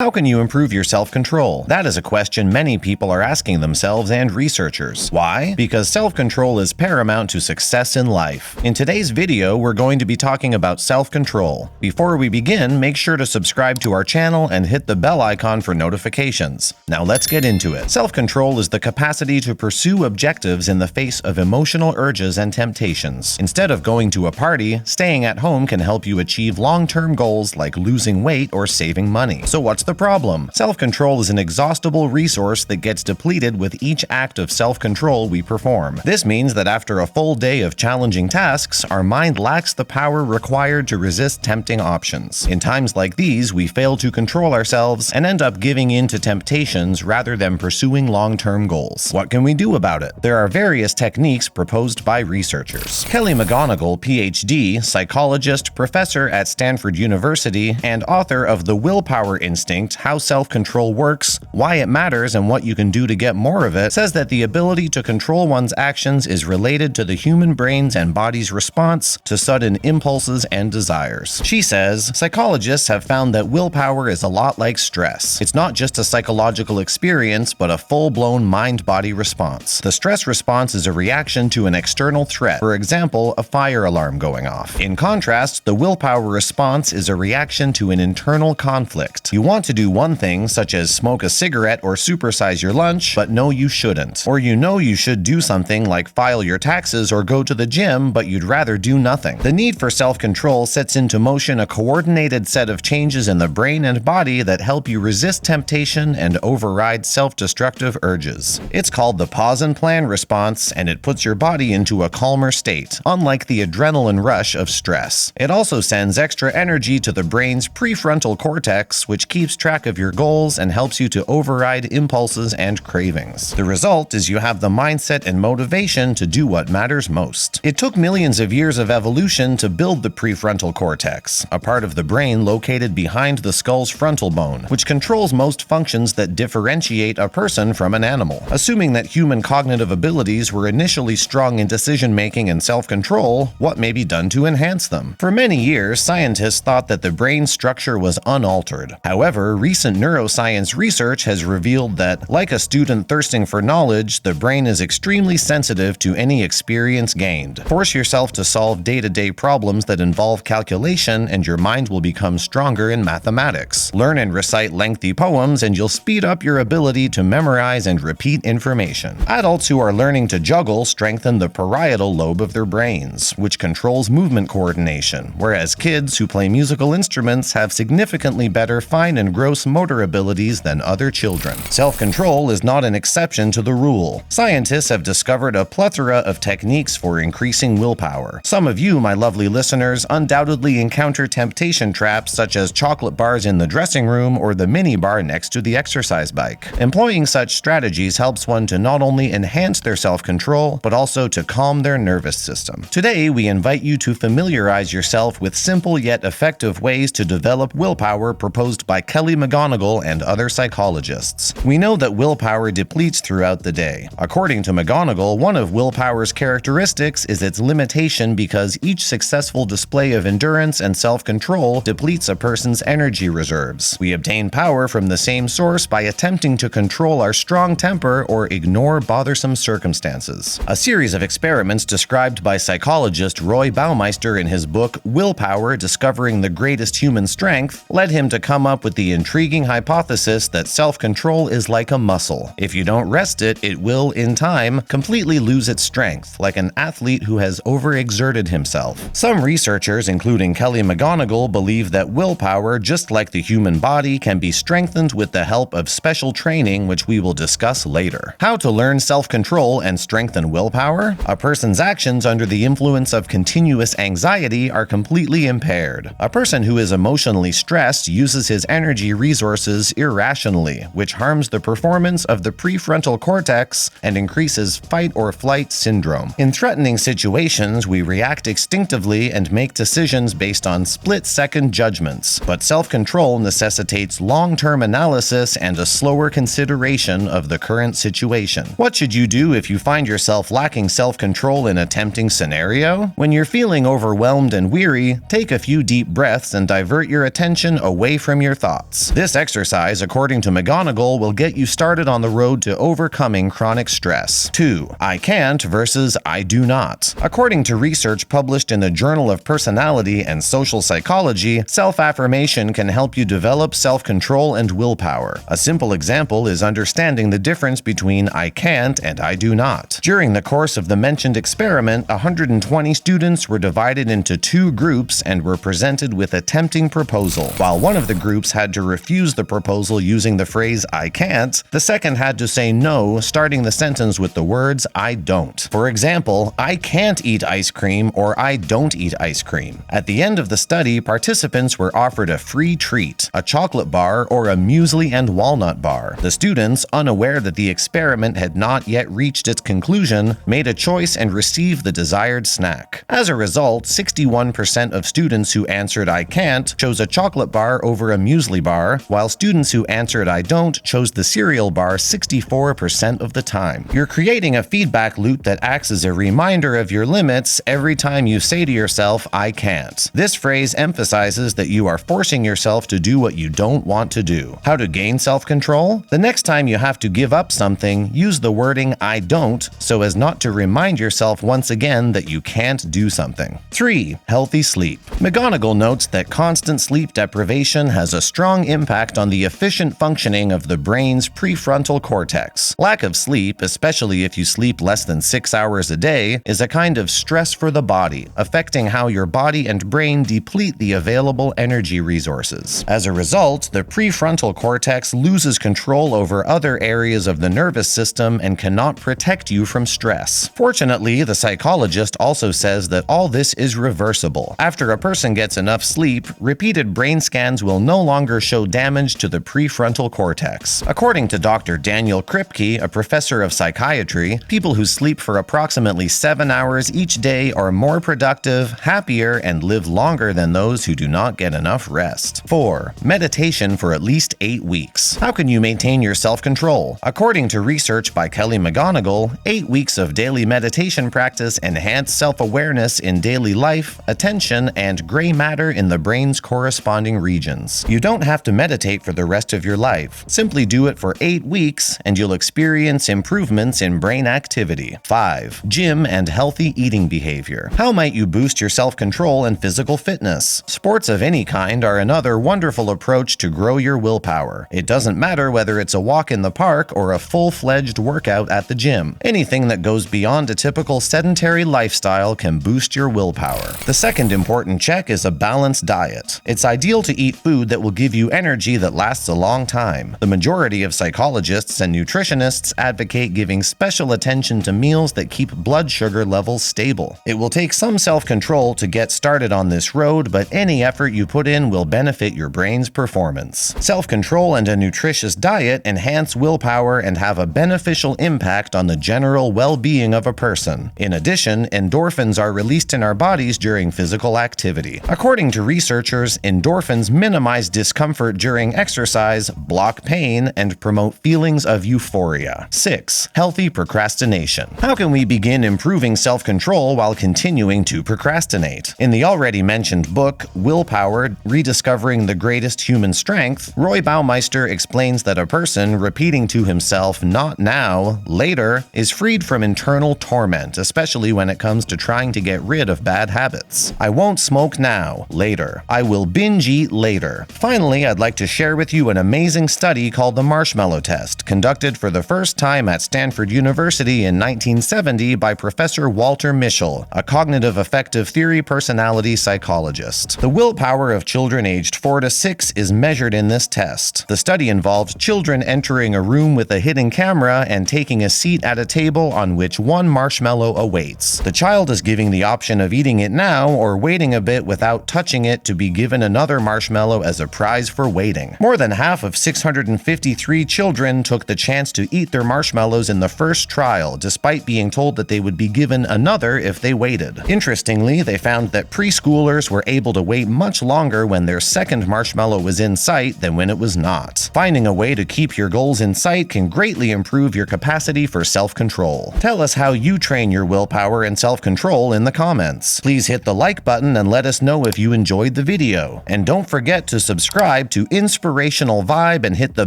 How can you improve your self-control? That is a question many people are asking themselves and researchers. Why? Because self-control is paramount to success in life. In today's video, we're going to be talking about self-control. Before we begin, make sure to subscribe to our channel and hit the bell icon for notifications. Now let's get into it. Self-control is the capacity to pursue objectives in the face of emotional urges and temptations. Instead of going to a party, staying at home can help you achieve long-term goals like losing weight or saving money. So what's the problem? Self-control is an exhaustible resource that gets depleted with each act of self-control we perform. This means that after a full day of challenging tasks, our mind lacks the power required to resist tempting options. In times like these, we fail to control ourselves and end up giving in to temptations rather than pursuing long-term goals. What can we do about it? There are various techniques proposed by researchers. Kelly McGonigal, PhD, psychologist, professor at Stanford University, and author of The Willpower Instinct: How Self-Control Works, Why It Matters, and What You Can Do to Get More of It, says that the ability to control one's actions is related to the human brain's and body's response to sudden impulses and desires. She says, psychologists have found that willpower is a lot like stress. It's not just a psychological experience, but a full-blown mind-body response. The stress response is a reaction to an external threat, for example, a fire alarm going off. In contrast, the willpower response is a reaction to an internal conflict. You want to do one thing, such as smoke a cigarette or supersize your lunch, but no, you shouldn't. Or you know you should do something like file your taxes or go to the gym, but you'd rather do nothing. The need for self-control sets into motion a coordinated set of changes in the brain and body that help you resist temptation and override self-destructive urges. It's called the pause and plan response, and it puts your body into a calmer state, unlike the adrenaline rush of stress. It also sends extra energy to the brain's prefrontal cortex, which keeps track of your goals and helps you to override impulses and cravings. The result is you have the mindset and motivation to do what matters most. It took millions of years of evolution to build the prefrontal cortex, a part of the brain located behind the skull's frontal bone, which controls most functions that differentiate a person from an animal. Assuming that human cognitive abilities were initially strong in decision-making and self-control, what may be done to enhance them? For many years, scientists thought that the brain's structure was unaltered. However, recent neuroscience research has revealed that, like a student thirsting for knowledge, the brain is extremely sensitive to any experience gained. Force yourself to solve day-to-day problems that involve calculation, and your mind will become stronger in mathematics. Learn and recite lengthy poems, and you'll speed up your ability to memorize and repeat information. Adults who are learning to juggle strengthen the parietal lobe of their brains, which controls movement coordination, whereas kids who play musical instruments have significantly better fine and gross motor abilities than other children. Self-control is not an exception to the rule. Scientists have discovered a plethora of techniques for increasing willpower. Some of you, my lovely listeners, undoubtedly encounter temptation traps such as chocolate bars in the dressing room or the mini bar next to the exercise bike. Employing such strategies helps one to not only enhance their self-control, but also to calm their nervous system. Today, we invite you to familiarize yourself with simple yet effective ways to develop willpower proposed by Kelly McGonigal and other psychologists. We know that willpower depletes throughout the day. According to McGonigal, one of willpower's characteristics is its limitation because each successful display of endurance and self-control depletes a person's energy reserves. We obtain power from the same source by attempting to control our strong temper or ignore bothersome circumstances. A series of experiments described by psychologist Roy Baumeister in his book Willpower: Discovering the Greatest Human Strength led him to come up with the intriguing hypothesis that self-control is like a muscle. If you don't rest it, it will, in time, completely lose its strength, like an athlete who has overexerted himself. Some researchers, including Kelly McGonigal, believe that willpower, just like the human body, can be strengthened with the help of special training, which we will discuss later. How to learn self-control and strengthen willpower? A person's actions under the influence of continuous anxiety are completely impaired. A person who is emotionally stressed uses his energy resources irrationally, which harms the performance of the prefrontal cortex and increases fight or flight syndrome. In threatening situations, we react instinctively and make decisions based on split-second judgments, but self-control necessitates long-term analysis and a slower consideration of the current situation. What should you do if you find yourself lacking self-control in a tempting scenario? When you're feeling overwhelmed and weary, take a few deep breaths and divert your attention away from your thoughts. squats. This exercise, according to McGonigal, will get you started on the road to overcoming chronic stress. 2. I can't versus I do not. According to research published in the Journal of Personality and Social Psychology, self-affirmation can help you develop self-control and willpower. A simple example is understanding the difference between I can't and I do not. During the course of the mentioned experiment, 120 students were divided into 2 groups and were presented with a tempting proposal. While one of the groups had to refuse the proposal using the phrase I can't, the second had to say no, starting the sentence with the words I don't. For example, I can't eat ice cream or I don't eat ice cream. At the end of the study, participants were offered a free treat, a chocolate bar or a muesli and walnut bar. The students, unaware that the experiment had not yet reached its conclusion, made a choice and received the desired snack. As a result, 61% of students who answered I can't chose a chocolate bar over a muesli bar, while students who answered I don't chose the cereal bar 64% of the time. You're creating a feedback loop that acts as a reminder of your limits every time you say to yourself, I can't. This phrase emphasizes that you are forcing yourself to do what you don't want to do. How to gain self-control? The next time you have to give up something, use the wording I don't so as not to remind yourself once again that you can't do something. 3. Healthy sleep. McGonigal notes that constant sleep deprivation has a strong impact on the efficient functioning of the brain's prefrontal cortex. Lack of sleep, especially if you sleep less than 6 hours a day, is a kind of stress for the body, affecting how your body and brain deplete the available energy resources. As a result, the prefrontal cortex loses control over other areas of the nervous system and cannot protect you from stress. Fortunately, the psychologist also says that all this is reversible. After a person gets enough sleep, repeated brain scans will no longer show damage to the prefrontal cortex. According to Dr. Daniel Kripke, a professor of psychiatry, people who sleep for approximately 7 hours each day are more productive, happier, and live longer than those who do not get enough rest. 4. Meditation for at least 8 weeks. How can you maintain your self-control? According to research by Kelly McGonigal, 8 weeks of daily meditation practice enhance self-awareness in daily life, attention, and gray matter in the brain's corresponding regions. You don't have to meditate for the rest of your life. Simply do it for 8 weeks and you'll experience improvements in brain activity. 5. Gym and healthy eating behavior. How might you boost your self-control and physical fitness? Sports of any kind are another wonderful approach to grow your willpower. It doesn't matter whether it's a walk in the park or a full-fledged workout at the gym. Anything that goes beyond a typical sedentary lifestyle can boost your willpower. The second important check is a balanced diet. It's ideal to eat food that will give you energy that lasts a long time. The majority of psychologists and nutritionists advocate giving special attention to meals that keep blood sugar levels stable. It will take some self-control to get started on this road, but any effort you put in will benefit your brain's performance. Self-control and a nutritious diet enhance willpower and have a beneficial impact on the general well-being of a person. In addition, endorphins are released in our bodies during physical activity. According to researchers, endorphins minimize discomfort during exercise, block pain, and promote feelings of euphoria. 6. Healthy procrastination. How can we begin improving self-control while continuing to procrastinate? In the already mentioned book, Willpower: Rediscovering the Greatest Human Strength, Roy Baumeister explains that a person repeating to himself, "not now, later," is freed from internal torment, especially when it comes to trying to get rid of bad habits. I won't smoke now, later. I will binge eat later. Finally, I'd like to share with you an amazing study called the Marshmallow Test, conducted for the first time at Stanford University in 1970 by Professor Walter Mischel, a cognitive affective theory personality psychologist. The willpower of children aged 4 to 6 is measured in this test. The study involved children entering a room with a hidden camera and taking a seat at a table on which one marshmallow awaits. The child is given the option of eating it now or waiting a bit without touching it to be given another marshmallow as a prize for waiting. More than half of 653 children took the chance to eat their marshmallows in the first trial, despite being told that they would be given another if they waited. Interestingly, they found that preschoolers were able to wait much longer when their second marshmallow was in sight than when it was not. Finding a way to keep your goals in sight can greatly improve your capacity for self-control. Tell us how you train your willpower and self-control in the comments. Please hit the like button and let us know if you enjoyed the video. And don't forget to subscribe subscribe to Inspirational Vibe and hit the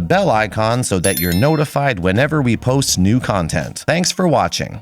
bell icon so that you're notified whenever we post new content. Thanks for watching.